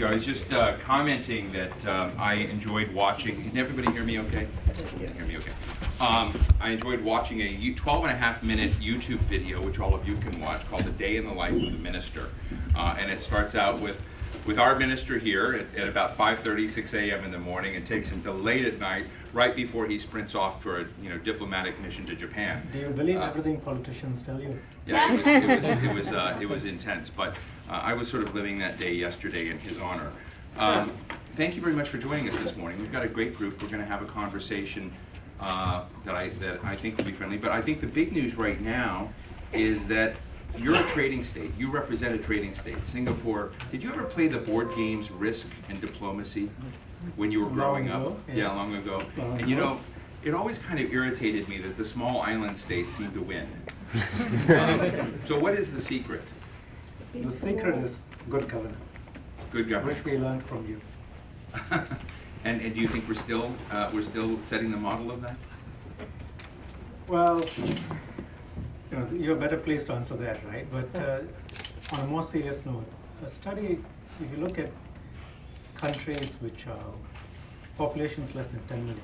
you. I was just commenting that I enjoyed watching. Can everybody hear me okay? Yes. Hear me okay. I enjoyed watching a 12.5-minute YouTube video, which all of you can watch, called "The Day in the Life of the Minister," and it starts out with our minister here at about 5:30, 6 a.m. in the morning, and takes him till late at night, right before he sprints off for a diplomatic mission to Japan. Do you believe everything politicians tell you? Yeah, it was intense, but I was sort of living that day yesterday in his honor. Thank you very much for joining us this morning. We've got a great group. We're going to have a conversation that I think will be friendly. But I think the big news right now is that you're a trading state. You represent a trading state, Singapore. Did you ever play the board games Risk and Diplomacy when you were growing up? Yes. Yeah, long ago. And you know, it always kind of irritated me that the small island states seem to win. So what is the secret? The secret is good governance. Good governance. Which we learned from you. And do you think we're still setting the model of that? Well, you're better placed to answer that, right? But on a more serious note, a study, if you look at countries which are populations less than 10 million,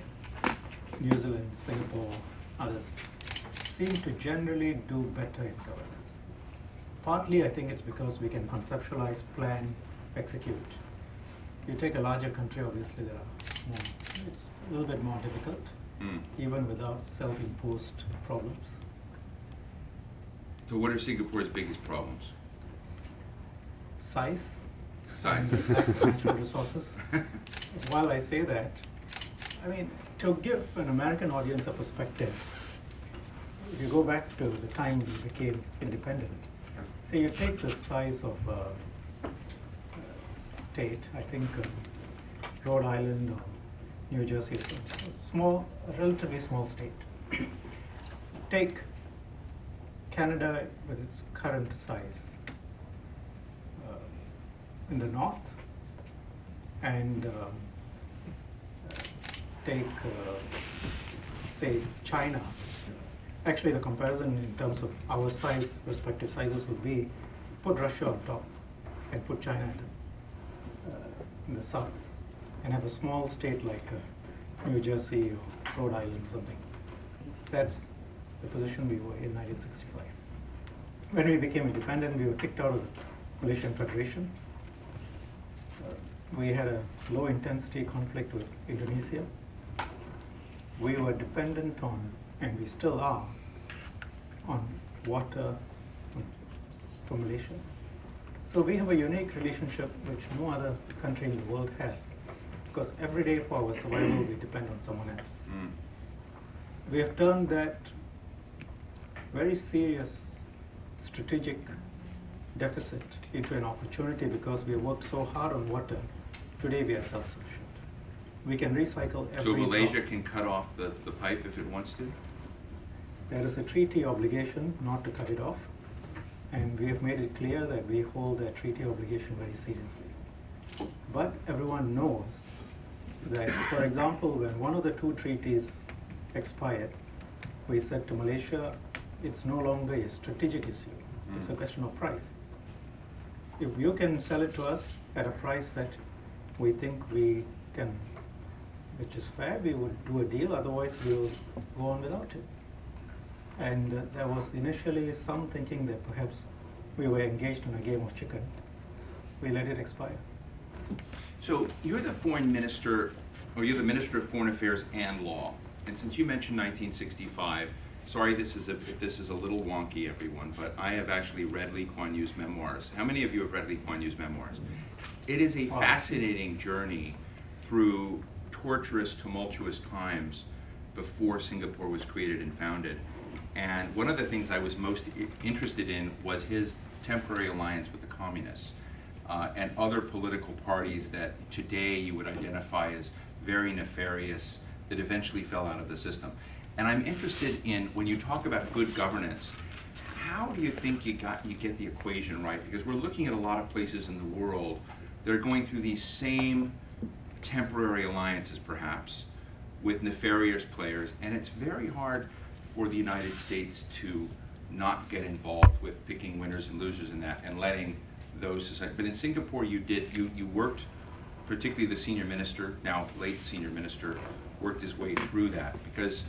New Zealand, Singapore, others, seem to generally do better in governance. Partly, I think it's because we can conceptualize, plan, execute. You take a larger country, obviously it's a little bit more difficult, even without self-imposed problems. So what are Singapore's biggest problems? Size. Size. Natural resources. While I say that, I mean, to give an American audience a perspective, if you go back to the time we became independent, so you take the size of state, I think Rhode Island or New Jersey, a relatively small state. Take Canada with its current size in the north, and take, say, China. Actually, the comparison in terms of our size, respective sizes, would be put Russia on top and put China in the south, and have a small state like New Jersey or Rhode Island or something. That's the position we were in 1965. When we became independent, we were kicked out of the Malaysian Federation. We had a low-intensity conflict with Indonesia. We were dependent on, and we still are, on water from Malaysia. So we have a unique relationship which no other country in the world has, because every day for our survival we depend on someone else. We have turned that very serious strategic deficit into an opportunity because we have worked so hard on water. Today we are self-sufficient. We can recycle every So Malaysia drop. can cut off the pipe if it wants to? There is a treaty obligation not to cut it off, and we have made it clear that we hold that treaty obligation very seriously. But everyone knows that, for example, when one of the two treaties expired, we said to Malaysia, it's no longer a strategic issue. It's a question of price. If you can sell it to us at a price that we think we can, which is fair, we would do a deal, otherwise we'll go on without it. And there was initially some thinking that perhaps we were engaged in a game of chicken. We let it expire. So you're the foreign minister, or you're the Minister of Foreign Affairs and Law. And since you mentioned 1965, sorry if this is a little wonky, everyone, but I have actually read Lee Kuan Yew's memoirs. How many of you have read Lee Kuan Yew's memoirs? It is a fascinating journey through torturous, tumultuous times before Singapore was created and founded. And one of the things I was most interested in was his temporary alliance with the communists and other political parties that today you would identify as very nefarious, that eventually fell out of the system. And I'm interested in, when you talk about good governance, how do you think you get the equation right? Because we're looking at a lot of places in the world that are going through these same temporary alliances, perhaps, with nefarious players, and it's very hard for the United States to not get involved with picking winners and losers in that and letting those societies. But in Singapore, you worked, particularly the senior minister, now late senior minister, worked his way through that, because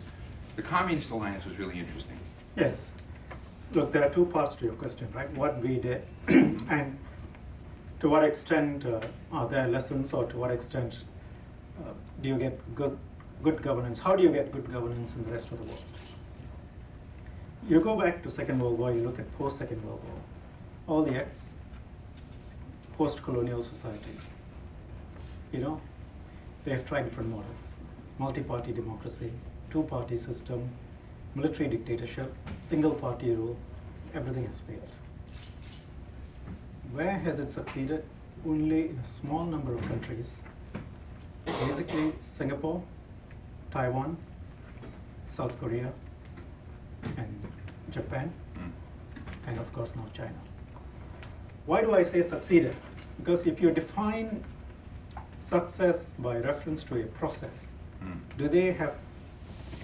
the Communist Alliance was really interesting. Yes. Look, there are two parts to your question, right? What we did and to what extent are there lessons, or to what extent do you get good governance? How do you get good governance in the rest of the world? You go back to Second World War, you look at post-Second World War, all the post-colonial societies, they've tried different models. Multi-party democracy, two-party system, military dictatorship, single-party rule, everything has failed. Where has it succeeded? Only in a small number of countries. Basically, Singapore, Taiwan, South Korea, and Japan, and of course now China. Why do I say succeeded? Because if you define success by reference to a process, do they have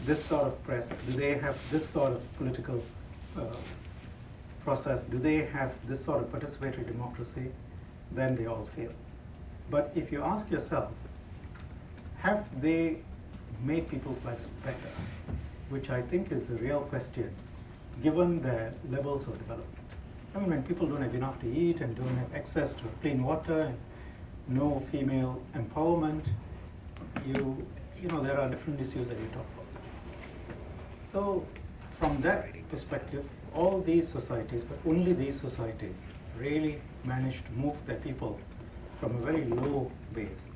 this sort of press? Do they have this sort of political process? Do they have this sort of participatory democracy? Then they all fail. But if you ask yourself, have they made people's lives better? Which I think is the real question, given their levels of development. I mean, when people don't have enough to eat and don't have access to clean water and no female empowerment, there are different issues that you talk about. So from that perspective, all these societies, but only these societies, really managed to move their people from a very low base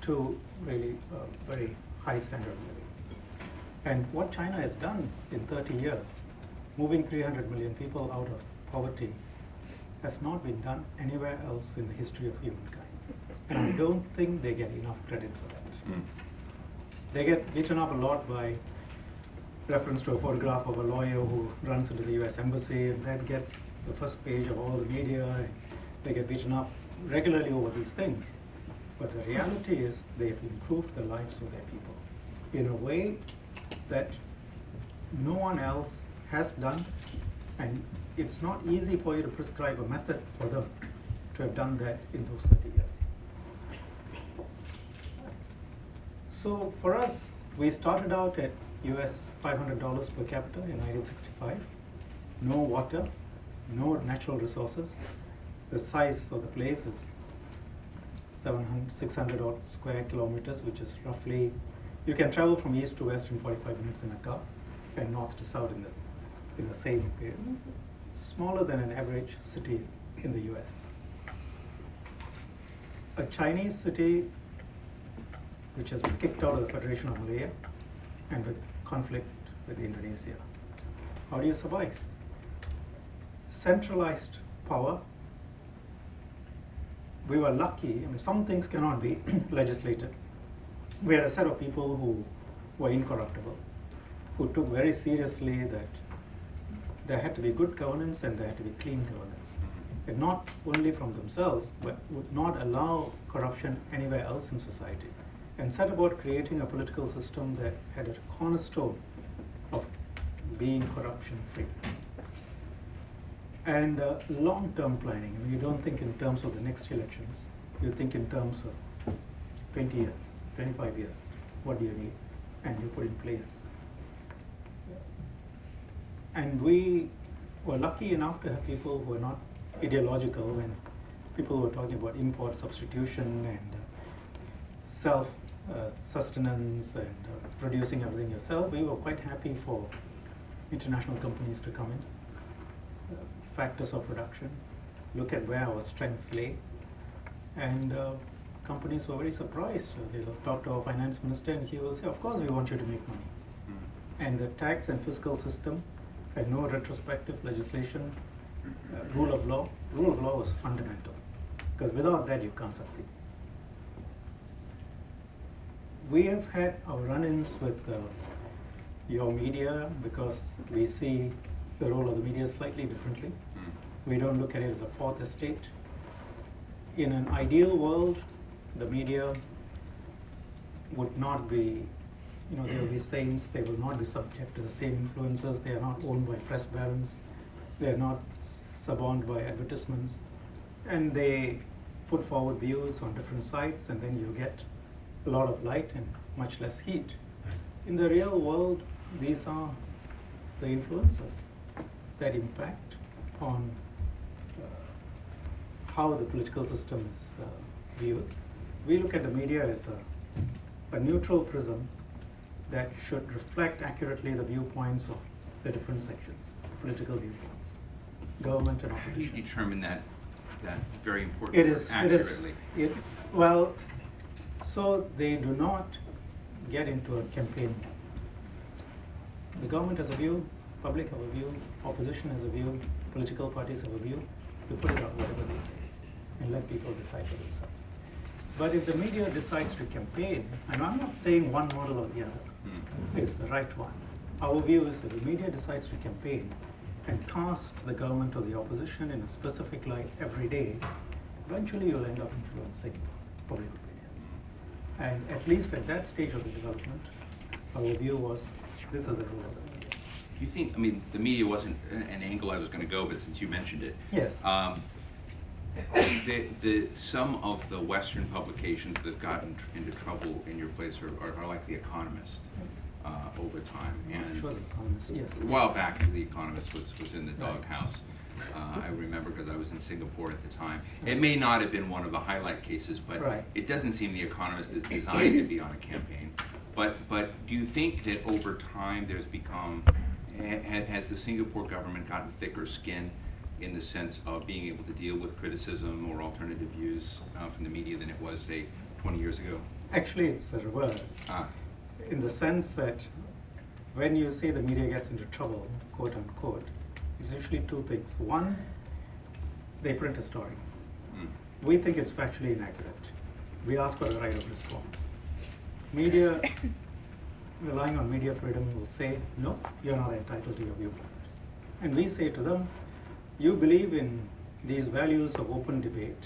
to really a very high standard of living. And what China has done in 30 years, moving 300 million people out of poverty, has not been done anywhere else in the history of humankind. And I don't think they get enough credit for that. They get beaten up a lot by reference to a photograph of a lawyer who runs into the US Embassy, and that gets the first page of all the media, and they get beaten up regularly over these things. But the reality is they've improved the lives of their people in a way that no one else has done, and it's not easy for you to prescribe a method for them to have done that in those 30 years. So for us, we started out at US $500 per capita in 1965. No water, no natural resources. The size of the place is 600 odd square kilometers, which is roughly, you can travel from east to west in 45 minutes in a car, and north to south in the same period. Smaller than an average city in the US. A Chinese city which has been kicked out of the Federation of Malaya and with conflict with Indonesia. How do you survive? Centralized power. We were lucky, some things cannot be legislated. We had a set of people who were incorruptible, who took very seriously that there had to be good governance and there had to be clean governance. And not only from themselves, but would not allow corruption anywhere else in society. And set about creating a political system that had a cornerstone of being corruption-free. And long-term planning. You don't think in terms of the next elections. You think in terms of 20 years, 25 years. What do you need? And you put in place. And we were lucky enough to have people who were not ideological when people were talking about import substitution and self-sustenance and producing everything yourself. We were quite happy for international companies to come in. Factors of production, look at where our strengths lay. And companies were very surprised. They'll talk to our finance minister and he will say, of course we want you to make money. And the tax and fiscal system had no retrospective legislation. Rule of law was fundamental, because without that you can't succeed. We have had our run-ins with your media because we see the role of the media slightly differently. We don't look at it as a fourth estate. In an ideal world, the media would not be, they will be saints, they will not be subject to the same influences, they are not owned by press barons, they are not suborned by advertisements. and they put forward views on different sites, and then you get a lot of light and much less heat. In the real world, these are the influences that impact on how the political system is viewed. We look at the media as a neutral prism that should reflect accurately the viewpoints of the different sections, political viewpoints, government and How do you opposition. determine that very important It word, is, accurately? well, so they do not get into a campaign mode. The government has a view, public have a view, opposition has a view, political parties have a view. You put it out, whatever they say, and let people decide for themselves. But if the media decides to campaign, and I'm not saying one model or the other is the right one. Our view is that the media decides to campaign and cast the government or the opposition in a specific light every day, eventually you'll end up influencing public opinion. And at least at that stage of the development, our view was this is the role of the media. Do you think, I mean, the media wasn't an angle I was going to go, but since you mentioned it. Yes. Some of the Western publications that have gotten into trouble in your place are like The Economist over time. And Sure, the Economist, yes. a while back, The Economist was in the doghouse. I remember because I was in Singapore at the time. It may not have been one of the highlight cases, but Right. it doesn't seem The Economist is designed to be on a campaign. But do you think that over time there's become, has the Singapore government gotten thicker skin in the sense of being able to deal with criticism or alternative views from the media than it was, say, 20 years ago? Actually, it's the reverse. In the sense that when you say the media gets into trouble, quote unquote, it's usually two things. One, they print a story. We think it's factually inaccurate. We ask for the right of response. Media, relying on media freedom, will say, no, you're not entitled to your viewpoint. And we say to them, you believe in these values of open debate.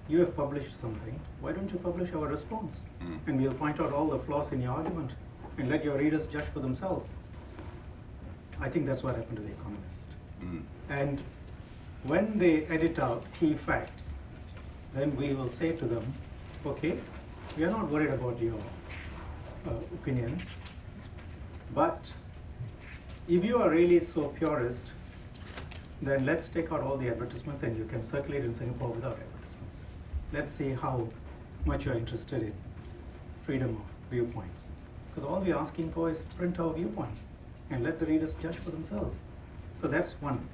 You have published something. Why don't you publish our response? And we'll point out all the flaws in your argument and let your readers judge for themselves. I think that's what happened to The Economist. And when they edit out key facts, then we will say to them, okay, we are not worried about your opinions, but if you are really so purist, then let's take out all the advertisements and you can circulate in Singapore without advertisements. Let's see how much you're interested in freedom of viewpoints. Because all we're asking for is print our viewpoints and let the readers judge for themselves. So that's one.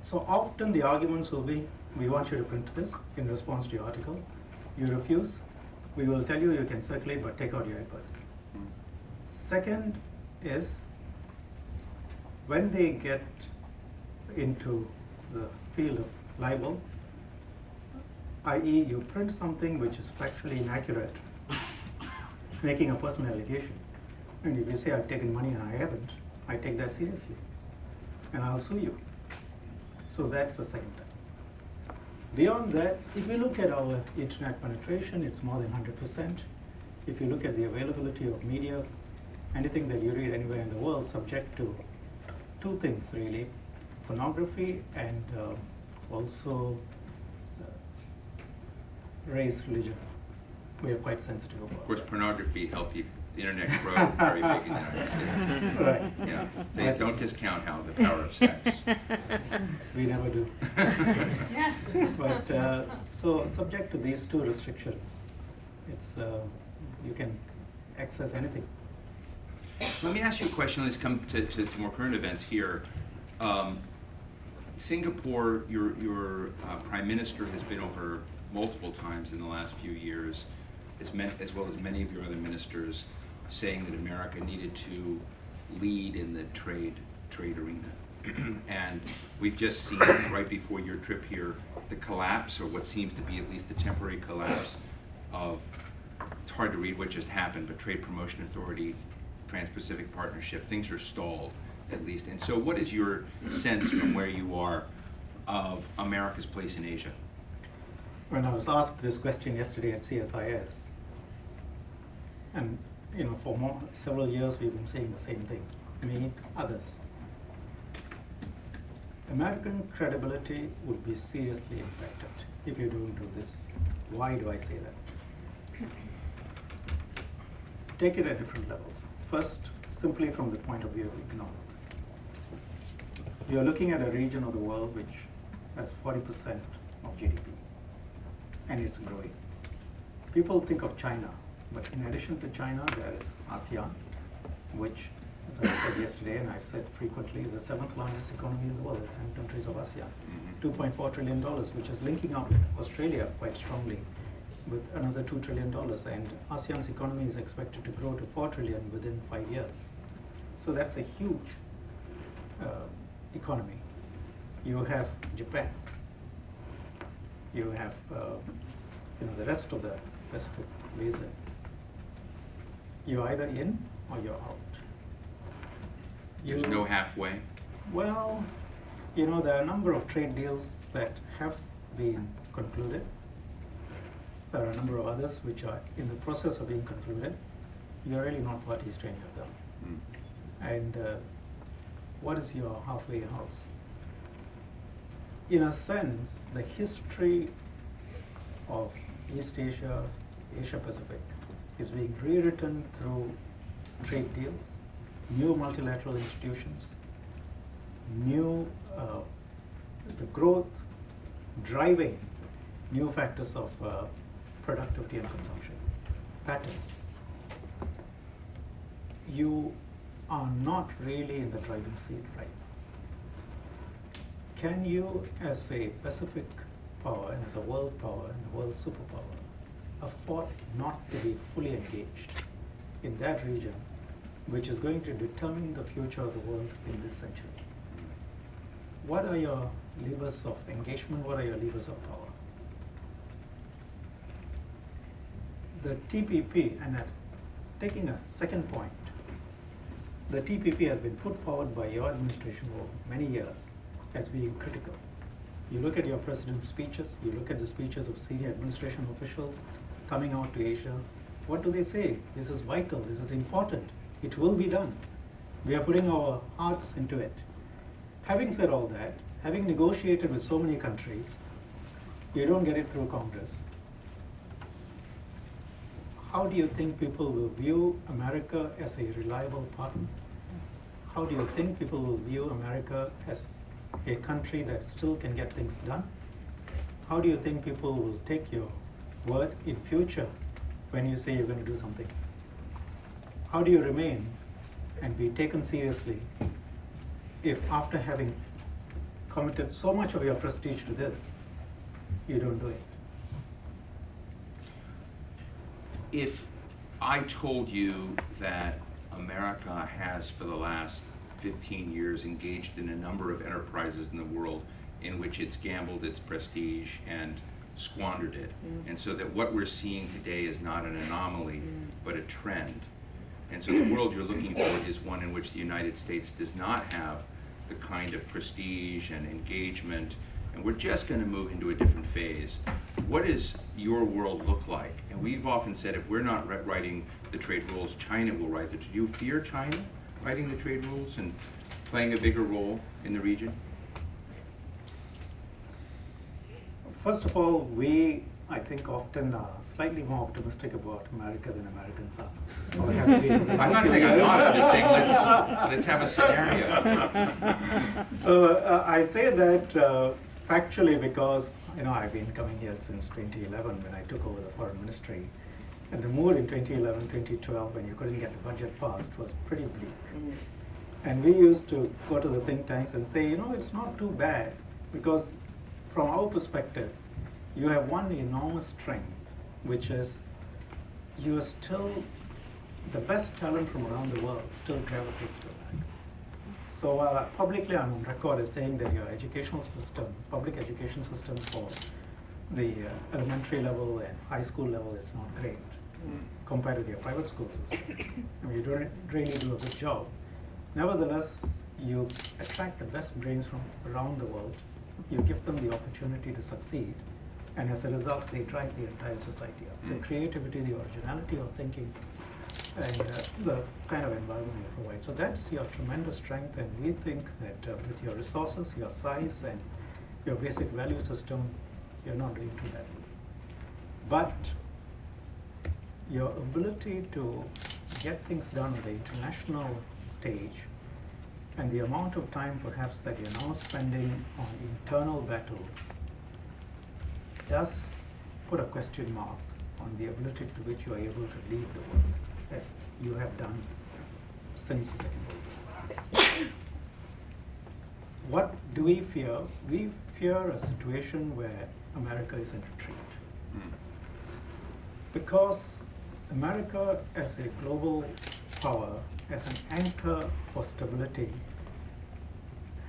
So often the arguments will be, we want you to print this in response to your article. You refuse, we will tell you you can circulate but take out your adverts. Second is, when they get into the field of libel, i.e. you print something which is factually inaccurate, making a personal allegation, and if you say I've taken money and I haven't, I take that seriously, and I'll sue you. So that's the second type. Beyond that, if you look at our internet penetration, it's more than 100%. If you look at the availability of media, anything that you read anywhere in the world, subject to two things really, pornography and also race, religion. We are quite sensitive about Of course, that. pornography helped the internet grow very big in the United States. Right. Yeah, they don't discount how the power of sex. We never do. But so subject to these two restrictions, it's you can access anything. Let me ask you a question. Let's come to more current events here. Singapore, your prime minister has been over multiple times in the last few years, as well as many of your other ministers, saying that America needed to lead in the trade arena. And we've just seen right before your trip here the collapse, or what seems to be at least the temporary collapse of, it's hard to read what just happened, but Trade Promotion Authority, Trans-Pacific Partnership, things are stalled at least. And so what is your sense from where you are of America's place in Asia? When I was asked this question yesterday at CSIS, and for several years we've been saying the same thing, me, others. American credibility would be seriously impacted if you don't do this. Why do I say that? Take it at different levels. First, simply from the point of view of economics. You're looking at a region of the world which has 40% of GDP, and it's growing. People think of China, but in addition to China, there is ASEAN, which, as I said yesterday, and I've said frequently, is the 7th largest economy in the world, the 10 countries of ASEAN. $2.4 trillion, which is linking up with Australia quite strongly with another $2 trillion. And ASEAN's economy is expected to grow to $4 trillion within 5 years. So that's a huge economy. You have Japan. You have the rest of the Pacific Basin. You're either in or you're out. There's no halfway. Well, there are a number of trade deals that have been concluded. There are a number of others which are in the process of being concluded. You're really not parties to any of them. And what is your halfway house? In a sense, the history of East Asia, Asia Pacific, is being rewritten through trade deals, new multilateral institutions, new the growth driving new factors of productivity and consumption patterns. You are not really in the driving seat right now. Can you, as a Pacific power and as a world power and a world superpower, afford not to be fully engaged in that region, which is going to determine the future of the world in this century? What are your levers of engagement? What are your levers of power? The TPP, and taking a second point, the TPP has been put forward by your administration for many years as being critical. You look at your president's speeches, you look at the speeches of senior administration officials coming out to Asia. What do they say? This is vital, this is important, it will be done. We are putting our hearts into it. Having said all that, having negotiated with so many countries, you don't get it through Congress. How do you think people will view America as a reliable partner? How do you think people will view America as a country that still can get things done? How do you think people will take your word in future when you say you're going to do something? How do you remain and be taken seriously if after having committed so much of your prestige to this, you don't do it? If I told you that America has for the last 15 years engaged in a number of enterprises in the world in which it's gambled its prestige and squandered it, and so that what we're seeing today is not an anomaly, but a trend. And so the world you're looking for is one in which the United States does not have the kind of prestige and engagement, and we're just going to move into a different phase. What does your world look like? And we've often said if we're not writing the trade rules, China will write them. Do you fear China writing the trade rules and playing a bigger role in the region? First of all, we, I think, often are slightly more optimistic about America than Americans are. Or have been in the I'm last not few saying I'm years. not, I'm just saying let's have a scenario. So I say that factually because I've been coming here since 2011 when I took over the foreign ministry, and the mood in 2011, 2012 when you couldn't get the budget passed was pretty bleak. And we used to go to the think tanks and say, it's not too bad, because from our perspective, you have one enormous strength, which is you are still, the best talent from around the world still gravitates to America. So publicly I'm on record as saying that your educational system, public education system for the elementary level and high school level is not great compared with your private school system. You don't really do a good job. Nevertheless, you attract the best brains from around the world, you give them the opportunity to succeed, and as a result, they drive the entire society up. The creativity, the originality of thinking and the kind of environment you provide. So that's your tremendous strength, and we think that with your resources, your size, and your basic value system, you're not doing too badly. But your ability to get things done on the international stage and the amount of time perhaps that you're now spending on internal battles does put a question mark on the ability to which you are able to lead the world, as you have done since the Second World War. What do we fear? We fear a situation where America is in retreat. Because America as a global power, as an anchor for stability,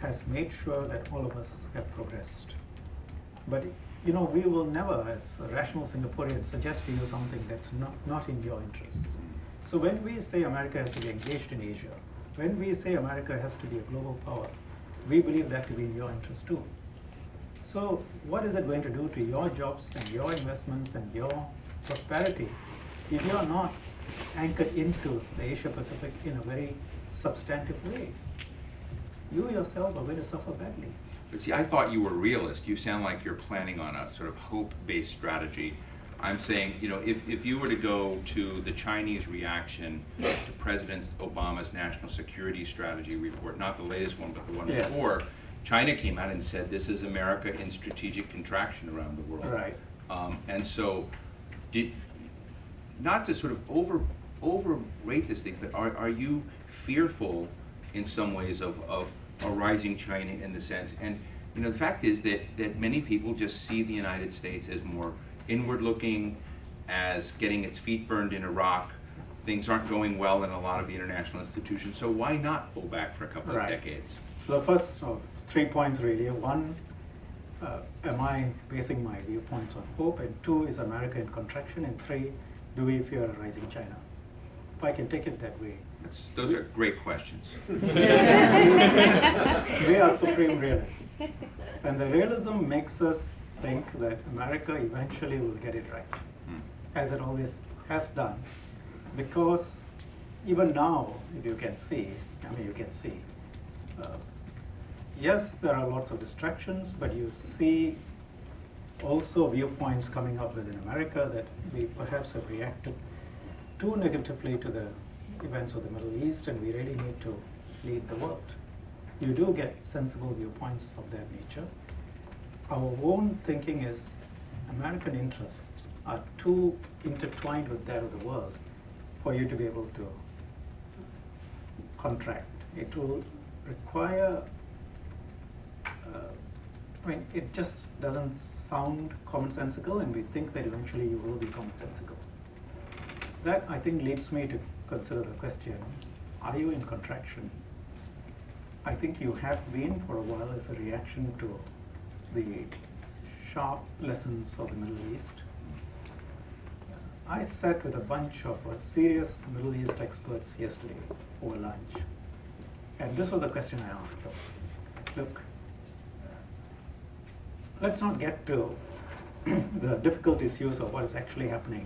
has made sure that all of us have progressed. But you know, we will never, as a rational Singaporean, suggest to you something that's not in your interest. So when we say America has to be engaged in Asia, when we say America has to be a global power, we believe that to be in your interest too. So what is it going to do to your jobs and your investments and your prosperity if you're not anchored into the Asia Pacific in a very substantive way? You yourself are going to suffer badly. But see, I thought you were a realist. You sound like you're planning on a sort of hope-based strategy. I'm saying, you know, if you were to go to the Chinese reaction to President Obama's national security strategy report, not the latest one, but the one Yes. before, China came out and said, this is America in strategic contraction around the world. Right. And so, not to sort of overrate this thing, but are you fearful in some ways of a rising China in the sense? And you know, the fact is that many people just see the United States as more inward looking, as getting its feet burned in Iraq. Things aren't going well in a lot of the international institutions, so why not pull back for a couple of decades? So the first 3 points really. One, am I basing my viewpoints on hope? And two, is America in contraction? And three, do we fear a rising China? If I can take it that way. Those are great questions. We are supreme realists. And the realism makes us think that America eventually will get it right, as it always has done. Because even now, if you can see, yes, there are lots of distractions, but you see also viewpoints coming up within America that we perhaps have reacted too negatively to the events of the Middle East, and we really need to lead the world. You do get sensible viewpoints of that nature. Our own thinking is American interests are too intertwined with that of the world for you to be able to contract. It will require, it just doesn't sound commonsensical, and we think that eventually you will be commonsensical. That, I think, leads me to consider the question, are you in contraction? I think you have been for a while as a reaction to the sharp lessons of the Middle East. I sat with a bunch of serious Middle East experts yesterday over lunch, and this was the question I asked them. Look, let's not get to the difficult issues of what is actually happening.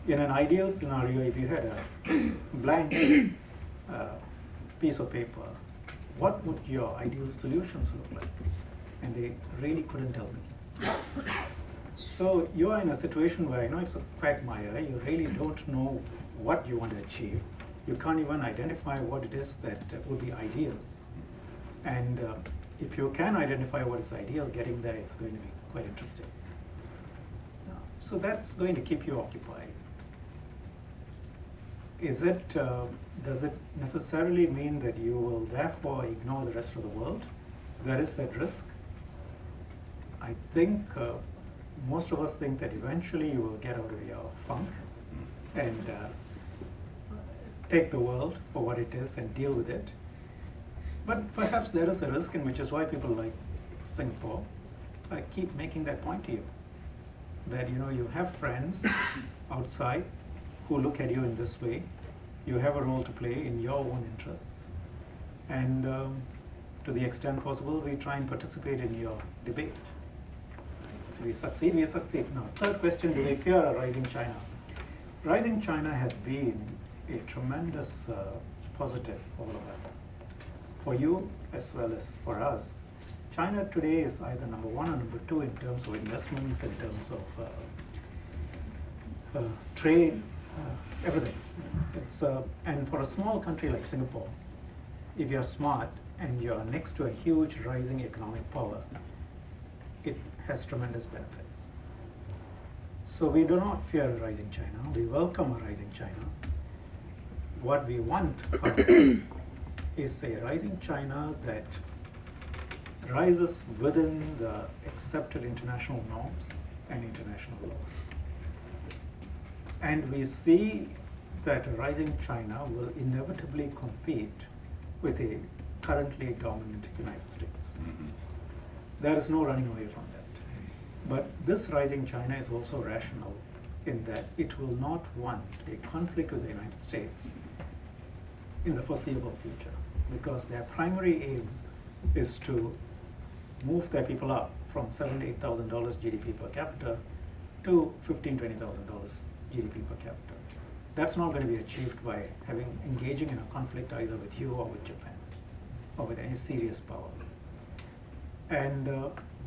In an ideal scenario, if you had a blank piece of paper, what would your ideal solutions look like? And they really couldn't tell me. So you are in a situation where, it's a quagmire. You really don't know what you want to achieve. You can't even identify what it is that would be ideal. And if you can identify what is ideal, getting there is going to be quite interesting. So that's going to keep you occupied. Is it, does it necessarily mean that you will therefore ignore the rest of the world? There is that risk. I think most of us think that eventually you will get out of your funk and take the world for what it is and deal with it. But perhaps there is a risk, and which is why people like Singapore keep making that point to you. That you have friends outside who look at you in this way. You have a role to play in your own interests. And to the extent possible, we try and participate in your debate. We succeed, Now, third question, do we fear a rising China? Rising China has been a tremendous positive for all of us. For you as well as for us, China today is either number one or number two in terms of investments, in terms of trade, everything. And for a small country like Singapore, if you're smart and you're next to a huge rising economic power, it has tremendous benefits. So we do not fear a rising China. We welcome a rising China. What we want, however, is a rising China that rises within the accepted international norms and international laws. And we see that a rising China will inevitably compete with a currently dominant United States. Mm-hmm. There is no running away from that. But this rising China is also rational in that it will not want a conflict with the United States in the foreseeable future, because their primary aim is to move their people up from $7,000 to $8,000 GDP per capita to $15,000 to $20,000 GDP per capita. That's not going to be achieved by engaging in a conflict either with you or with Japan or with any serious power. And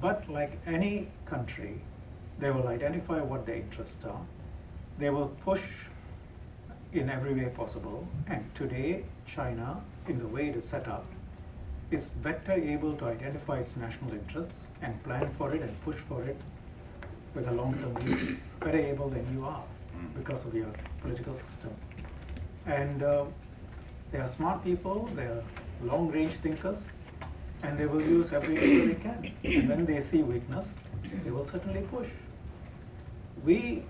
but like any country, they will identify what their interests are. They will push in every way possible. And today, China, in the way it is set up, is better able to identify its national interests and plan for it and push for it with a long-term view, better able than you are because of your political system. And they are smart people, they are long-range thinkers, and they will use every tool they can. And when they see weakness, they will certainly push. We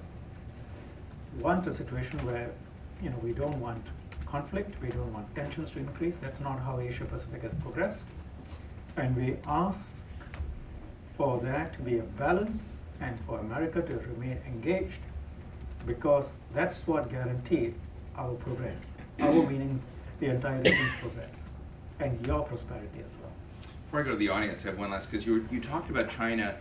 want a situation where, we don't want conflict, we don't want tensions to increase. That's not how Asia Pacific has progressed. And we ask for there to be a balance and for America to remain engaged, because that's what guaranteed our progress. Our meaning the entire region's progress and your prosperity as well. Before I go to the audience, I have one last, because you talked about China,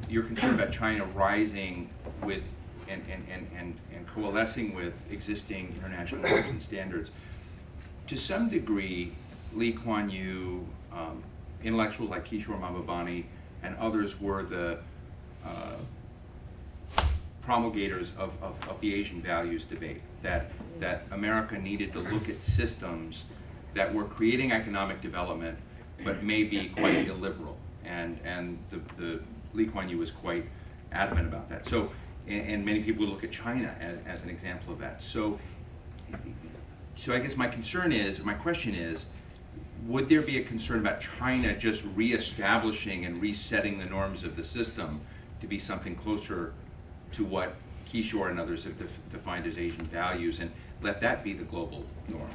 you're concerned about China rising with and coalescing with existing international norms and standards. To some degree, Lee Kuan Yew, intellectuals like Kishore Mahbubani, and others were the promulgators of the Asian values debate, that America needed to look at systems that were creating economic development but may be quite illiberal, and the Lee Kuan Yew was quite adamant about that. So, and many people look at China as an example of that. So I guess my question is, would there be a concern about China just reestablishing and resetting the norms of the system to be something closer to what Kishore and others have defined as Asian values, and let that be the global norm?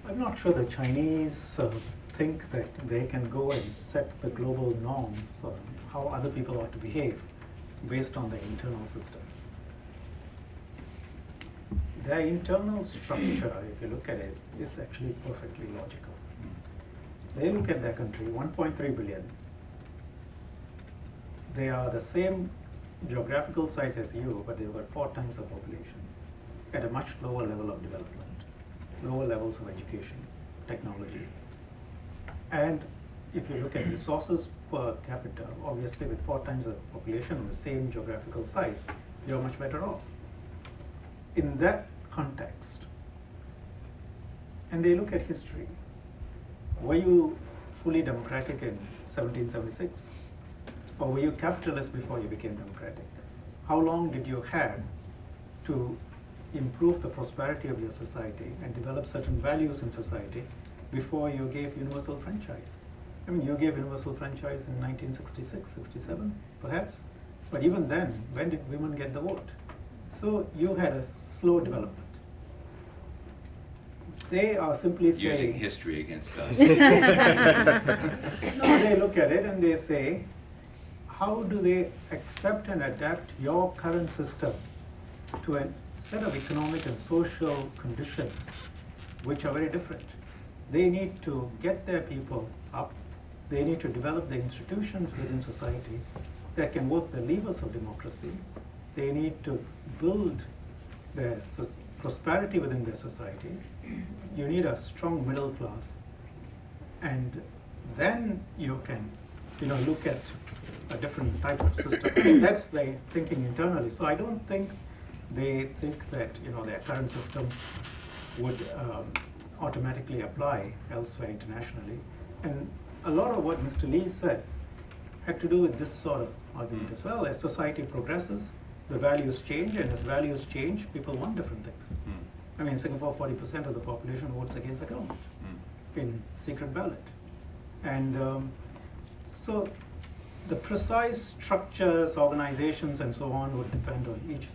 I'm not sure the Chinese think that they can go and set the global norms on how other people ought to behave based on their internal systems. Their internal structure, if you look at it, is actually perfectly logical. They look at their country, 1.3 billion. They are the same geographical size as you, but they've got 4 times the population at a much lower level of development, lower levels of education, technology. And if you look at resources per capita, obviously with 4 times the population and the same geographical size, you're much better off. In that context, and they look at history, were you fully democratic in 1776? Or were you capitalist before you became democratic? How long did you have to improve the prosperity of your society and develop certain values in society before you gave universal franchise? I mean, you gave universal franchise in 1966, 67, perhaps. But even then, when did women get the vote? So you had a slow development. They are simply saying... Using history against us. No, they look at it and they say, how do they accept and adapt your current system to a set of economic and social conditions which are very different? They need to get their people up. They need to develop the institutions within society that can work the levers of democracy. They need to build their prosperity within their society, you need a strong middle class, and then you can, look at a different type of system. That's their thinking internally. So I don't think they think that their current system would automatically apply elsewhere internationally. And a lot of what Mr. Lee said had to do with this sort of argument as well. As society progresses, the values change, and as values change, people want different things. I mean, in Singapore, 40% of the population votes against the government in secret ballot. And so the precise structures, organizations, and so on would depend on each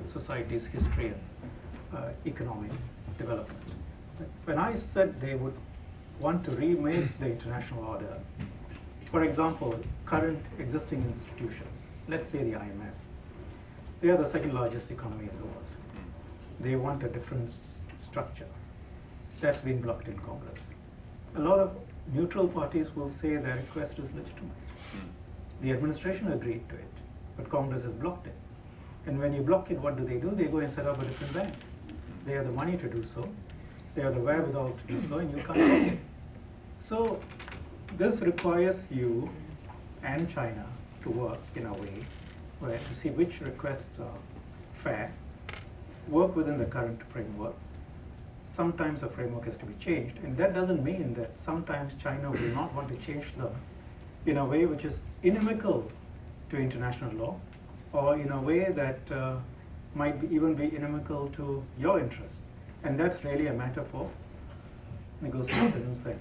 society's history and economic development. When I said they would want to remake the international order, for example, current existing institutions, let's say the IMF, they are the second largest economy in the world. They want a different structure. That's been blocked in Congress. A lot of neutral parties will say their request is legitimate. The administration agreed to it, but Congress has blocked it. And when you block it, what do? They go and set up a different bank. They have the money to do so. They have the wherewithal to do so, and you can't block it. So this requires you and China to work in a way where to see which requests are fair, work within the current framework. Sometimes the framework has to be changed, and that doesn't mean that sometimes China will not want to change them in a way which is inimical to international law, or in a way that might even be inimical to your interests. And that's really a matter for negotiations and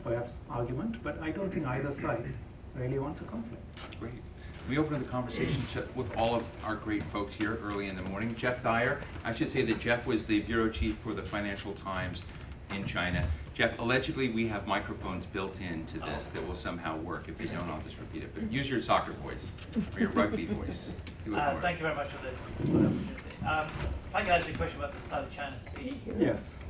perhaps argument, but I don't think either side really wants a conflict. Great. We open the conversation with all of our great folks here early in the morning. Jeff Dyer, I should say that Jeff was the bureau chief for the Financial Times in China. Jeff, allegedly we have microphones built into this that will somehow work. If they don't, I'll just repeat it. But use your soccer voice or your rugby voice. Thank you very much for the opportunity. If I can ask you a question about the South China Sea. Yes.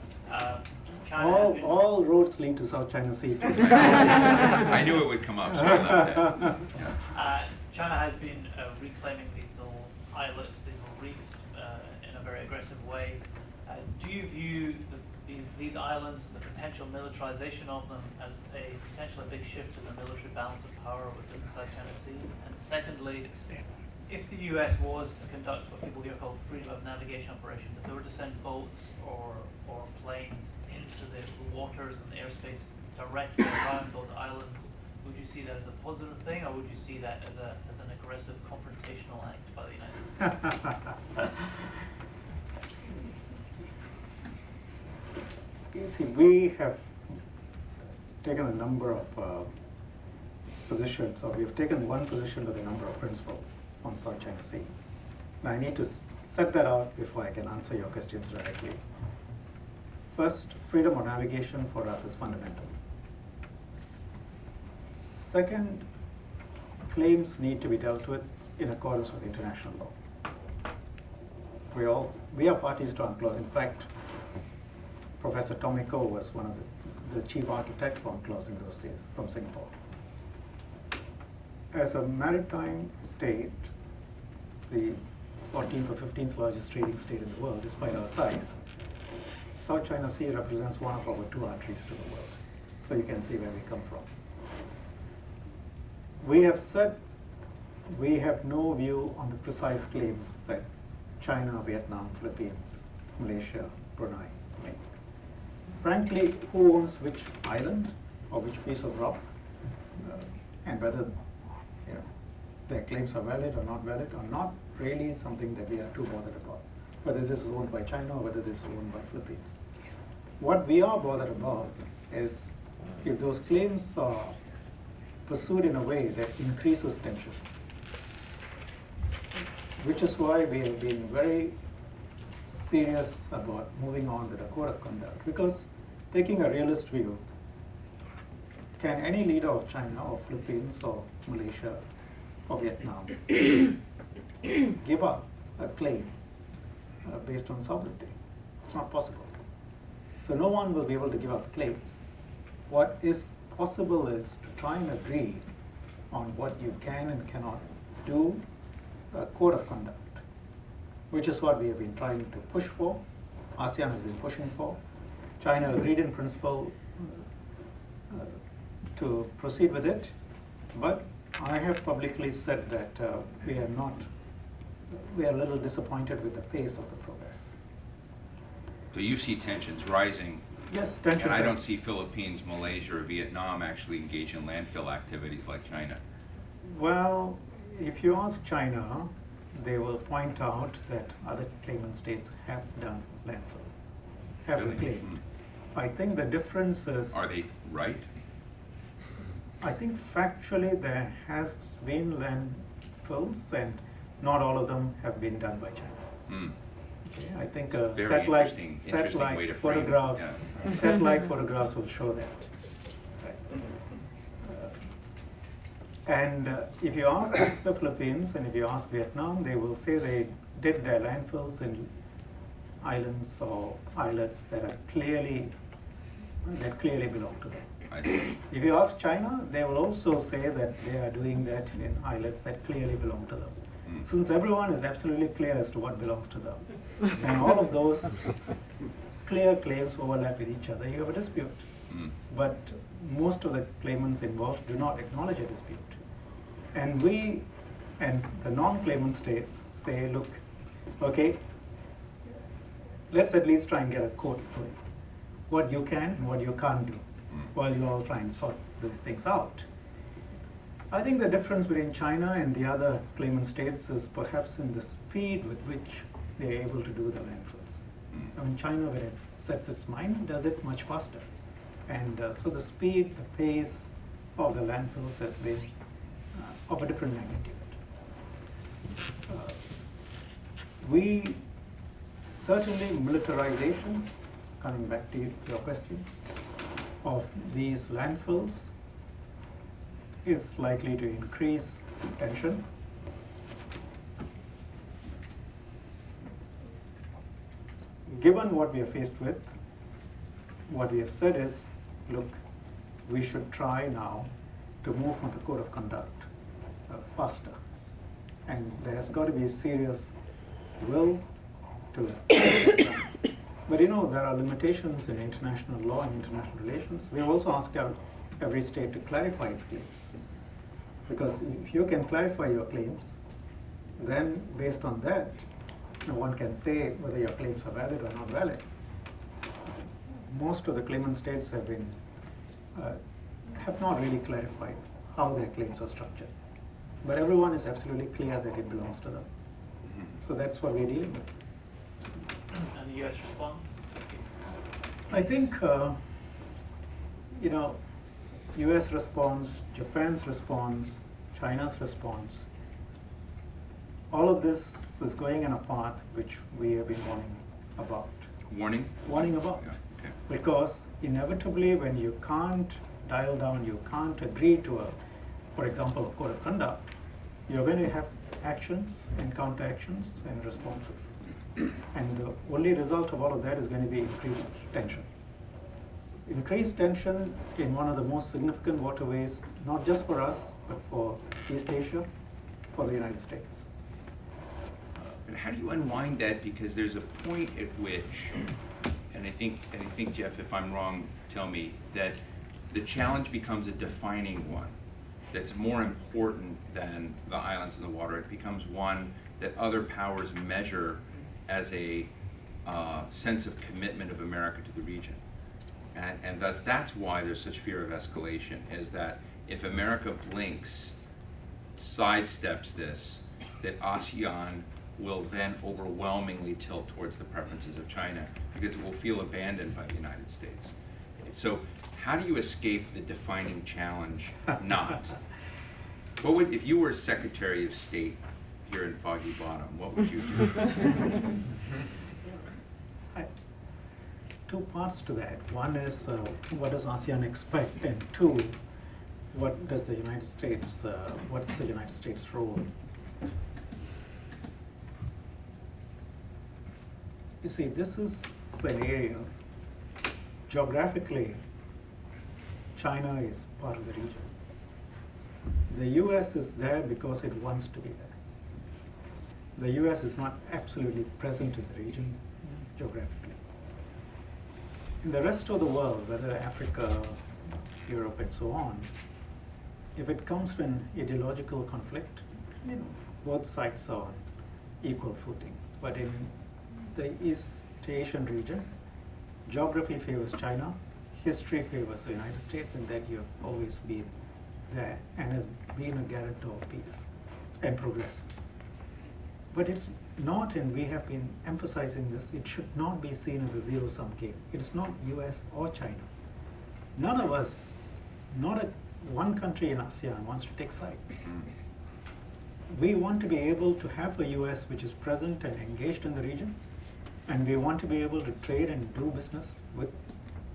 China All roads lead to South China Sea. I knew it would come up, so I left that. Yeah. China has been reclaiming these little islets, these little reefs, in a very aggressive way. Do you view these islands and the potential militarization of them as a potentially big shift in the military balance of power within the South China Sea? And secondly, if the US was to conduct what people here call freedom of navigation operations, if they were to send boats or planes into the waters and the airspace directly around those islands, would you see that as a positive thing, or would you see that as an aggressive confrontational act by the United States? You see, we have taken a number of positions, or we have taken one position with a number of principles on South China Sea. Now I need to set that out before I can answer your questions directly. First, freedom of navigation for us is fundamental. Second, claims need to be dealt with in accordance with international law. We are parties to UNCLOS. In fact, Professor Tomiko was one of the chief architect for UNCLOS in those days from Singapore. As a maritime state, the 14th or 15th largest trading state in the world, despite our size, South China Sea represents one of our two arteries to the world. So you can see where we come from. We have said we have no view on the precise claims that China, Vietnam, Philippines, Malaysia, Brunei make. Frankly, who owns which island or which piece of rock, and whether their claims are valid or not valid, are not really something that we are too bothered about. Whether this is owned by China or whether this is owned by Philippines. What we are bothered about is if those claims are pursued in a way that increases tensions, which is why we have been very serious about moving on with a code of conduct. Because taking a realist view, can any leader of China or Philippines or Malaysia or Vietnam give up a claim based on sovereignty? It's not possible. So no one will be able to give up claims. What is possible is to try and agree on what you can and cannot do, a code of conduct, which is what we have been trying to push for ASEAN has been pushing for. China agreed in principle to proceed with it, but I have publicly said that we are a little disappointed with the pace of the progress. So you see tensions rising, Yes, tensions. and I don't see Philippines, Malaysia, or Vietnam actually engage in landfill activities like China. Well, if you ask China, they will point out that other claimant states have done landfill, have Really? reclaimed. I think the difference is. Are they right? I think factually there has been landfills and not all of them have been done by China. Hmm. Okay, I think Very satellite interesting way to frame it, photographs, yeah. satellite photographs will show that. And if you ask the Philippines and if you ask Vietnam, they will say they did their landfills in islands or islets that clearly belong to them. I see. If you ask China, they will also say that they are doing that in islets that clearly belong to them. Mm. Since everyone is absolutely clear as to what belongs to them, and all of those clear claims overlap with each other, you have a dispute. Mm. But most of the claimants involved do not acknowledge a dispute. And we and the non-claimant states say, look, okay, let's at least try and get a code to it. What you can and what you can't do, while you all try and sort these things out. I think the difference between China and the other claimant states is perhaps in the speed with which they're able to do the landfills. I mean, China, when it sets its mind, does it much faster. And so the speed, the pace of the landfills has been of a different magnitude. We certainly militarization, coming back to your questions, of these landfills is likely to increase tension. Given what we are faced with, what we have said is, look, we should try now to move on the code of conduct faster. And there has got to be serious will to it. But you know, there are limitations in international law and international relations. We have also asked every state to clarify its claims. Because if you can clarify your claims, then based on that, one can say whether your claims are valid or not valid. Most of the claimant states have not really clarified how their claims are structured. But everyone is absolutely clear that it belongs to them. So that's what we're dealing with. And the US response? I think, US response, Japan's response, China's response, all of this is going in a path which we have been warning about. Warning? Warning about. Yeah, okay. Because inevitably when you can't dial down, you can't agree to for example, a code of conduct, you're going to have actions and counteractions and responses. And the only result of all of that is going to be increased tension. Increased tension in one of the most significant waterways, not just for us, but for East Asia, for the United States. But how do you unwind that? Because there's a point at which, and I think Jeff, if I'm wrong, tell me, that the challenge becomes a defining one that's more important than the islands in the water. It becomes one that other powers measure as a sense of commitment of America to the region. And thus, that's why there's such fear of escalation, is that if America blinks, sidesteps this, that ASEAN will then overwhelmingly tilt towards the preferences of China, because it will feel abandoned by the United States. So how do you escape the defining challenge not? What would, if you were Secretary of State here in Foggy Bottom, what would you do? Two parts to that. One is what does ASEAN expect, and two, what does the United States, what's the United States role? You see, this is an area, geographically, China is part of the region. The US is there because it wants to be there. The US is not absolutely present in the region geographically. In the rest of the world, whether Africa, Europe, and so on, if it comes to an ideological conflict, both sides are on equal footing. But in the East Asian region, geography favors China, history favors the United States, and that you've always been there and has been a guarantor of peace and progress. But it's not, and we have been emphasizing this, it should not be seen as a zero-sum game. It's not US or China. None of us, not one country in ASEAN wants to take sides. We want to be able to have a US which is present and engaged in the region, and we want to be able to trade and do business with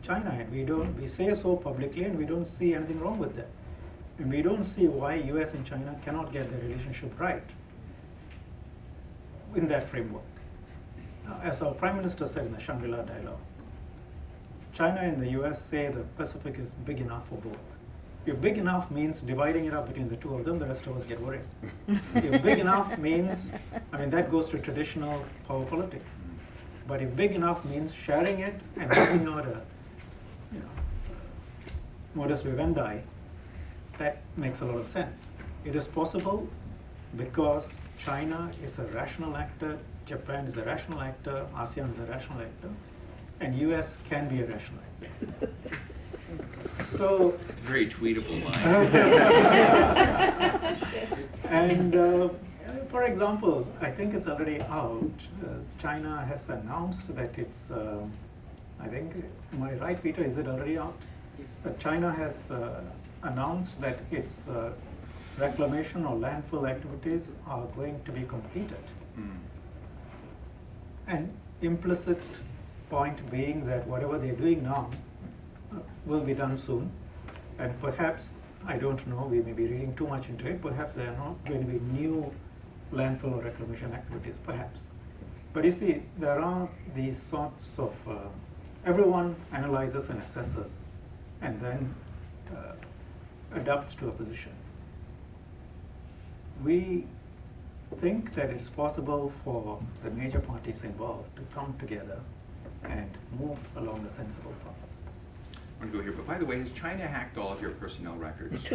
China, and we say so publicly, and we don't see anything wrong with that. And we don't see why US and China cannot get their relationship right in that framework. As our Prime Minister said in the Shangri-La dialogue, China and the US say the Pacific is big enough for both. If big enough means dividing it up between the two of them, the rest of us get worried. If big enough means, that goes to traditional power politics. But if big enough means sharing it and working out a modus vivendi, that makes a lot of sense. It is possible because China is a rational actor, Japan is a rational actor, ASEAN is a rational actor, and US can be a rational actor. So, It's a very tweetable line. and for example, I think it's already out. China has announced that it's, I think, am I right, Peter, is it already out? Yes. China has announced that its reclamation or landfill activities are going to be completed. And implicit point being that whatever they're doing now will be done soon. And perhaps, I don't know, we may be reading too much into it, perhaps there are not going to be new landfill or reclamation activities, perhaps. But you see, there are these sorts of, everyone analyzes and assesses and then adapts to a position. We think that it's possible for the major parties involved to come together and move along a sensible path. I'm going to go here, but by the way, has China hacked all of your personnel records?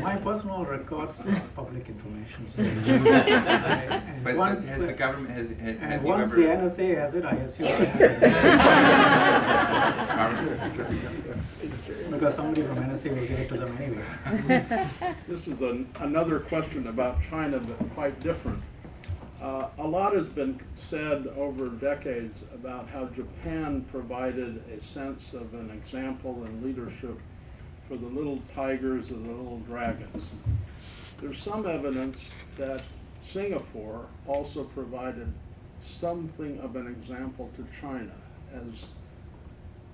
My personal records are public information. So But once, has the government, have and you once ever? the NSA has it, I assume it has it. Because somebody from NSA will give it to them anyway. This is another question about China, but quite different. A lot has been said over decades about how Japan provided a sense of an example and leadership for the little tigers and the little dragons. There's some evidence that Singapore also provided something of an example to China, as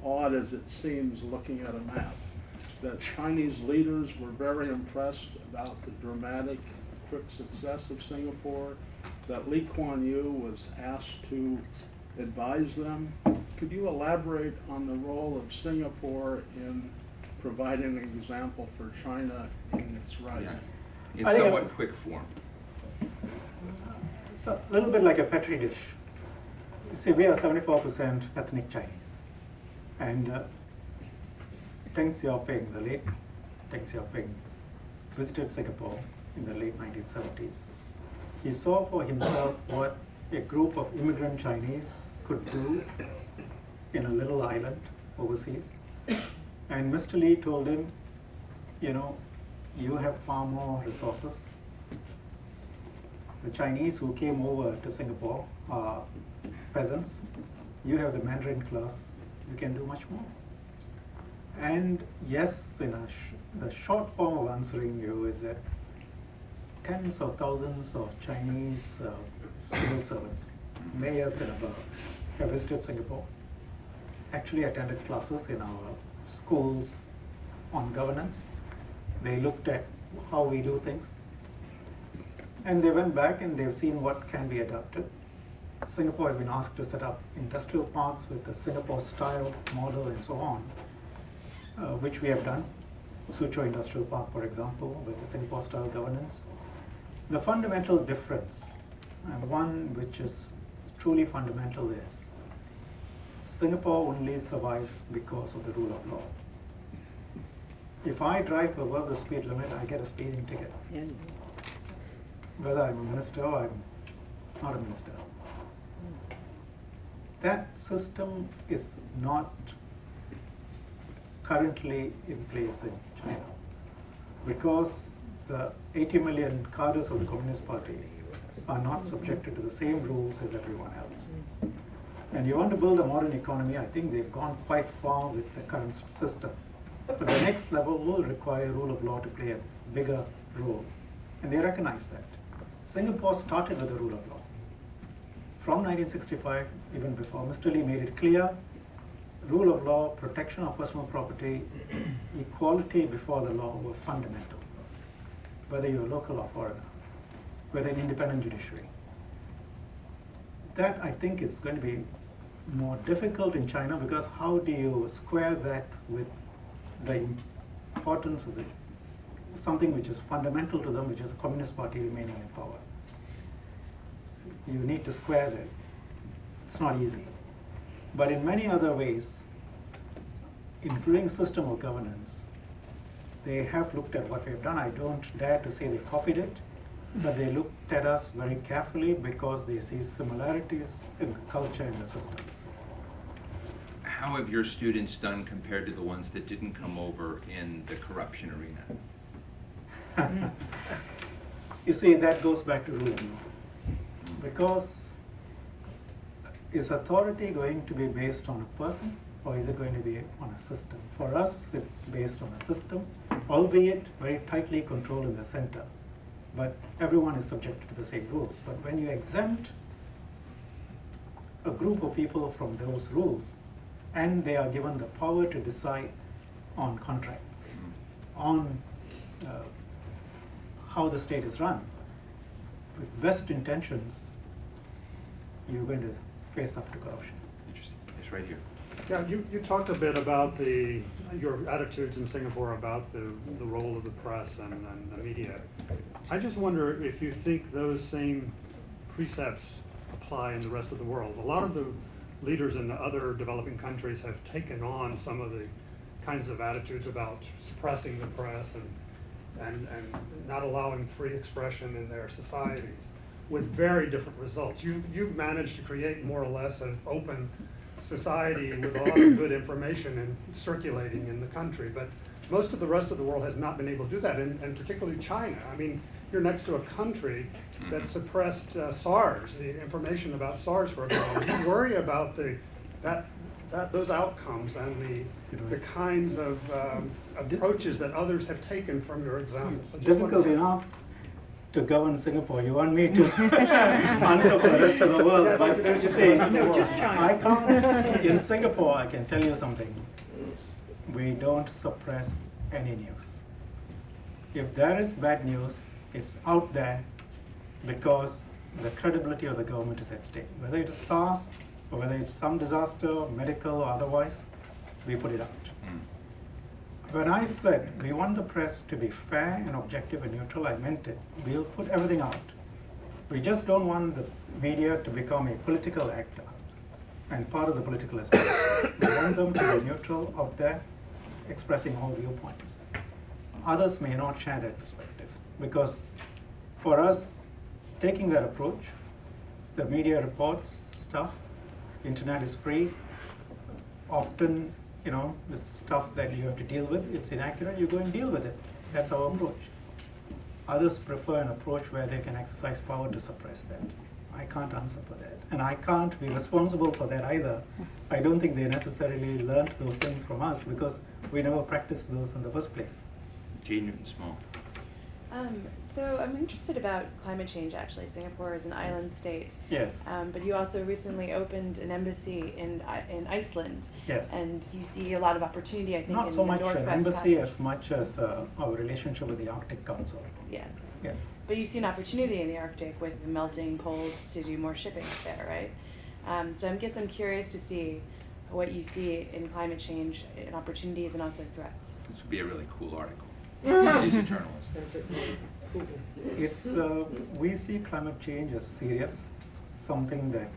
odd as it seems looking at a map. That Chinese leaders were very impressed about the dramatic, quick success of Singapore, that Kuan Yew was asked to advise them. Could you elaborate on the role of Singapore in providing an example for China in its rising? In I think somewhat quick form. It's a little bit like a petri dish. You see, we are 74% ethnic Chinese. And Deng Xiaoping, the late Deng Xiaoping, visited Singapore in the late 1970s. He saw for himself what a group of immigrant Chinese could do in a little island overseas. And Mr. Lee told him, you have far more resources. The Chinese who came over to Singapore are peasants. You have the Mandarin class. You can do much more. And yes, the short form of answering you is that tens of thousands of Chinese civil servants, mayors and above, have visited Singapore, actually attended classes in our schools on governance. They looked at how we do things. And they went back and they've seen what can be adapted. Singapore has been asked to set up industrial parks with the Singapore style model and so on, which we have done. Suzhou Industrial Park, for example, with the Singapore style governance. The fundamental difference, and one which is truly fundamental, is Singapore only survives because of the rule of law. If I drive above the speed limit, I get a speeding ticket. Whether I'm a minister or I'm not a minister. That system is not currently in place in China because the 80 million cadres of the Communist Party are not subjected to the same rules as everyone else. And you want to build a modern economy, I think they've gone quite far with the current system. But the next level will require rule of law to play a bigger role. And they recognize that. Singapore started with the rule of law. From 1965, even before, Mr. Lee made it clear, rule of law, protection of personal property, equality before the law were fundamental, whether you're local or foreigner, whether an independent judiciary. That, I think, is going to be more difficult in China because how do you square that with the importance of something which is fundamental to them, which is the Communist Party remaining in power? So you need to square that. It's not easy. But in many other ways, including system of governance, they have looked at what we've done. I don't dare to say they copied it, but they looked at us very carefully because they see similarities in the culture and the systems. How have your students done compared to the ones that didn't come over in the corruption arena? You see, that goes back to rule of law. Because is authority going to be based on a person or is it going to be on a system? For us, it's based on a system, albeit very tightly controlled in the center. But everyone is subject to the same rules. But when you exempt a group of people from those rules, and they are given the power to decide on contracts, on how the state is run, with best intentions, you're going to face up to corruption. Interesting. It's right here. Yeah, you talked a bit about your attitudes in Singapore about the role of the press and the media. I just wonder if you think those same precepts apply in the rest of the world. A lot of the leaders in the other developing countries have taken on some of the kinds of attitudes about suppressing the press and not allowing free expression in their societies with very different results. You've managed to create more or less an open society with a lot of good information and circulating in the country, but most of the rest of the world has not been able to do that, and particularly China. I mean, you're next to a country that suppressed SARS, the information about SARS for a while. Do you worry about those outcomes and the kinds of approaches that others have taken from your examples? It's difficult enough to govern Singapore. You want me to answer for the rest of the world, but you see, I can't. In Singapore, I can tell you something. We don't suppress any news. If there is bad news, it's out there because the credibility of the government is at stake. Whether it's SARS or whether it's some disaster, medical or otherwise, we put it out. When I said we want the press to be fair and objective and neutral, I meant it. We'll put everything out. We just don't want the media to become a political actor and part of the political establishment. We want them to be neutral out there, expressing all viewpoints. Others may not share that perspective because for us, taking that approach, the media reports stuff, internet is free, often it's stuff that you have to deal with, it's inaccurate, you go and deal with it. That's our approach. Others prefer an approach where they can exercise power to suppress that. I can't answer for that. And I can't be responsible for that either. I don't think they necessarily learned those things from us because we never practiced those in the first place. J. Newton Small. So I'm interested about climate change, actually. Singapore is an island state. Yes. But you also recently opened an embassy in Iceland. Yes. And you see a lot of opportunity, I think, Not in so the much Northwest an embassy Passage. as much as our relationship with the Arctic Council. Yes. Yes. But you see an opportunity in the Arctic with the melting poles to do more shipping there, right? So I guess I'm curious to see what you see in climate change, in opportunities and also threats. This would be a really cool article. He's a journalist. It's we see climate change as serious, something that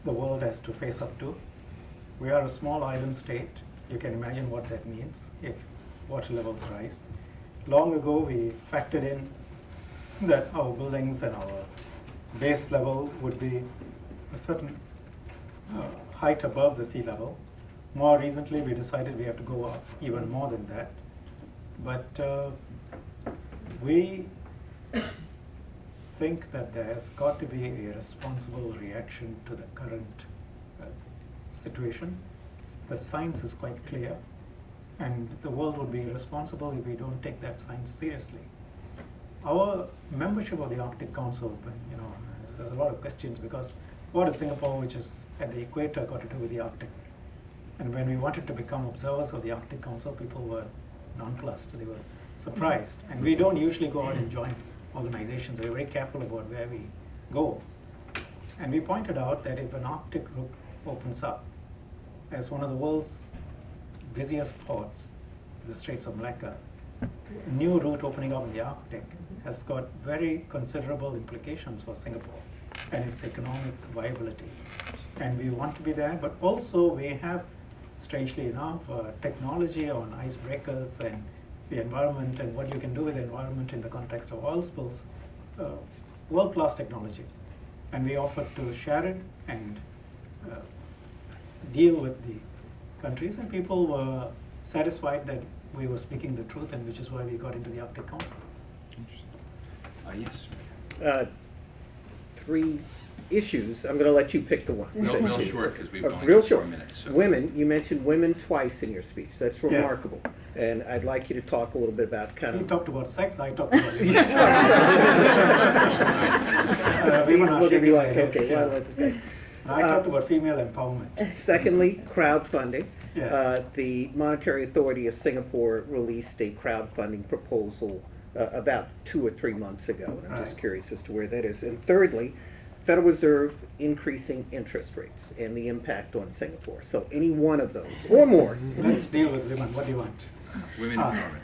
the world has to face up to. We are a small island state. You can imagine what that means if water levels rise. Long ago, we factored in that our buildings and our base level would be a certain height above the sea level. More recently, we decided we have to go up even more than that. But we think that there has got to be a responsible reaction to the current situation. The science is quite clear, and the world would be irresponsible if we don't take that science seriously. Our membership of the Arctic Council, there's a lot of questions because what is Singapore, which is at the equator, got to do with the Arctic? And when we wanted to become observers of the Arctic Council, people were nonplussed. They were surprised. And we don't usually go out and join organizations. We're very careful about where we go. And we pointed out that if an Arctic route opens up, as one of the world's busiest ports, the Straits of Malacca, a new route opening up in the Arctic has got very considerable implications for Singapore and its economic viability. And we want to be there, but also we have, strangely enough, technology on icebreakers and the environment and what you can do with the environment in the context of oil spills, world-class technology. And we offered to share it and deal with the countries, and people were satisfied that we were speaking the truth, and which is why we got into the Arctic Council. Yes. 3 issues. I'm going to let you pick the one. Real short, because we've only Real got 4 short. minutes. So. Women, you mentioned women twice in your speech. That's Yes. remarkable. And I'd like you to talk a little bit about kind He of... talked about sex, I talked about You women. Women are Look at me shaking like, their heads, okay, yeah. well, that's okay. I talked about female empowerment. Secondly, crowdfunding. Yes. The Monetary Authority of Singapore released a crowdfunding proposal about 2 or 3 months ago. And I'm just Right. curious as to where that is. And thirdly, Federal Reserve increasing interest rates and the impact on Singapore. So any one of those or more. Let's deal with women. What do you want? Women Ah. empowerment.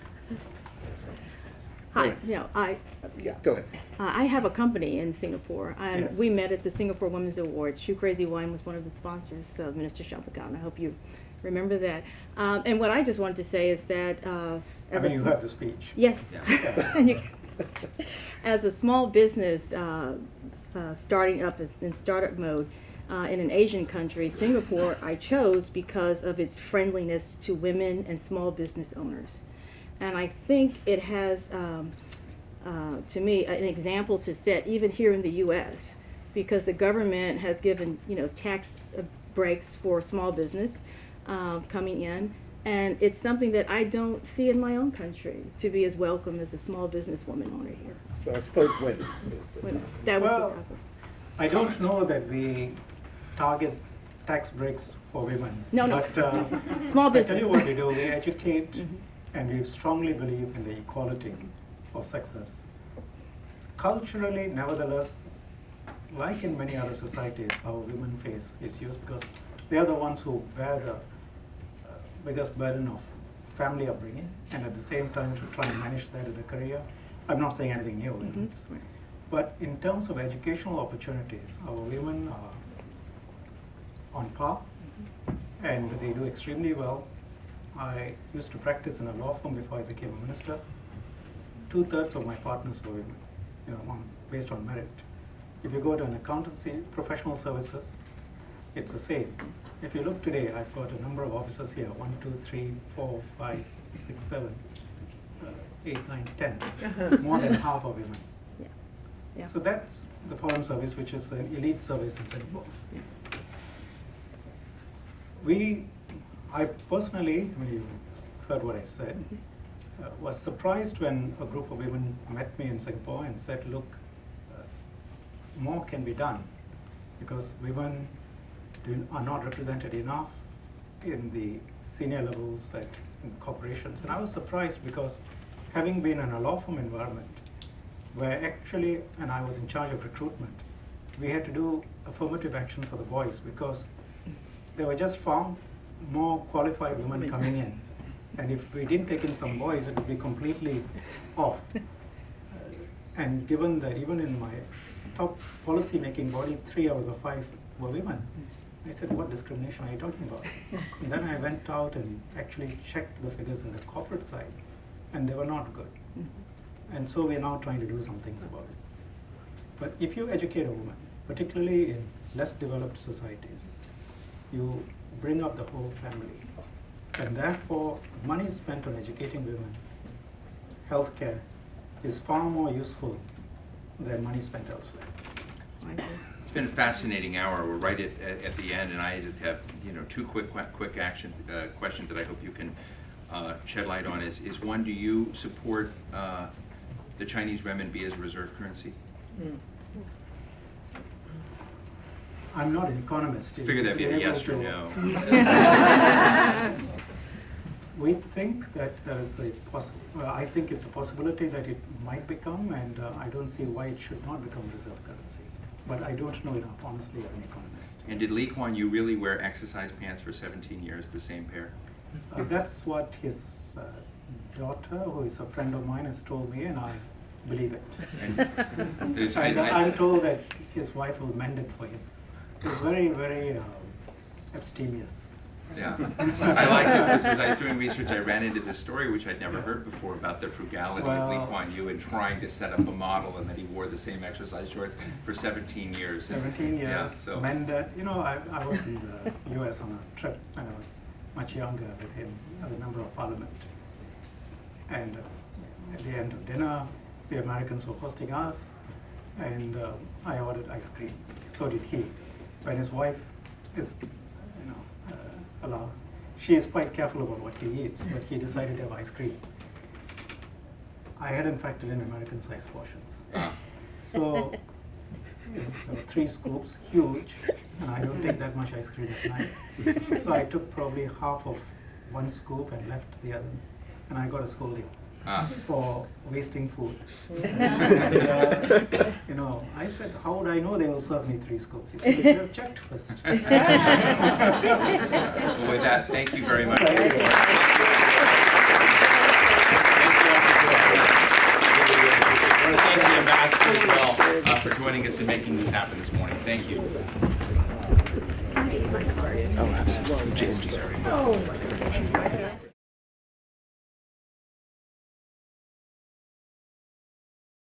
Hi, I Yeah, go ahead. I have a company in Singapore, and Yes. we met at the Singapore Women's Awards. Shoe Crazy Wine was one of the sponsors of Minister Shanmugam. I hope you remember that. And what I just wanted to say is that as You heard the speech. yes, Yeah. and as a small business starting up in startup mode in an Asian country, Singapore I chose because of its friendliness to women and small business owners. And I think it has, to me, an example to set even here in the U.S. because the government has given, tax breaks for small business coming in, and it's something that I don't see in my own country to be as welcome as a small business woman owner here. So I suppose women. Women. That was Well, the topic. I don't know that we target tax breaks for women. No. But Small I tell business. you what we do, we educate Mhm. and we strongly believe in the equality of sexes. Culturally, nevertheless, like in many other societies, our women face issues because they are the ones who bear the biggest burden of family upbringing, and at the same time to try and manage that in a career. I'm not saying anything new, Mhm. but in terms of educational opportunities, our women are on par, and they do extremely well. I used to practice in a law firm before I became a minister. 2/3 of my partners were women, based on merit. If you go to an accountancy, professional services, it's the same. If you look today, I've got a number of officers here, 1, 2, 3, 4, 5, 6, 7, 8, 9, 10. More than half are women. Yeah. Yeah. So that's the Foreign Service, which is the elite service in Singapore. I personally, when you heard what I said, was surprised when a group of women met me in Singapore and said, look, more can be done because women are not represented enough in the senior levels in corporations. And I was surprised because having been in a law firm environment where actually, and I was in charge of recruitment, we had to do affirmative action for the boys because there were just far more qualified women coming in. And if we didn't take in some boys, it would be completely off. And given that even in my top policy-making body, 3 out of the 5 were women, I said, what discrimination are you talking about? And then I went out and actually checked the figures on the corporate side, and they were not good. And so we're now trying to do some things about it. But if you educate a woman, particularly in less developed societies, you bring up the whole family. And therefore, money spent on educating women, healthcare, is far more useful than money spent elsewhere. It's been a fascinating hour. We're right at the end, and I just have two quick questions that I hope you can shed light on. Is one, do you support the Chinese renminbi as a reserve currency? I'm not an economist. Figure that'd be a yes or no. We think that there is I think it's a possibility that it might become, and I don't see why it should not become a reserve currency. But I don't know enough, honestly, as an economist. And did Lee Kuan Yew really wear exercise pants for 17 years, the same pair? That's what his daughter, who is a friend of mine, has told me, and I believe it. And I'm told that his wife will mend it for him. He's very, very abstemious. Yeah, I like this because as I was doing research, I ran into this story which I'd never heard before about the frugality of Lee Kuan Yew and trying to set up a model, and that he wore the same exercise shorts for 17 years. 17 years, Yeah, so. mended. I was in the US on a trip when I was much younger with him as a member of parliament. And at the end of dinner, the Americans were hosting us, and I ordered ice cream. So did he. When his wife is, she is quite careful about what he eats, but he decided to have ice cream. I hadn't factored in American-sized portions. So, there were 3 scoops, huge, and I don't take that much ice cream at night. So I took probably half of 1 scoop and left the other, and I got a scolding for wasting food. And, I said, how would I know they will serve me 3 scoops? He said, you should have checked first. Well, with that, thank you very much. Thank you. I want to thank the ambassador as well for joining us and making this happen this morning. Thank you. Oh, absolutely.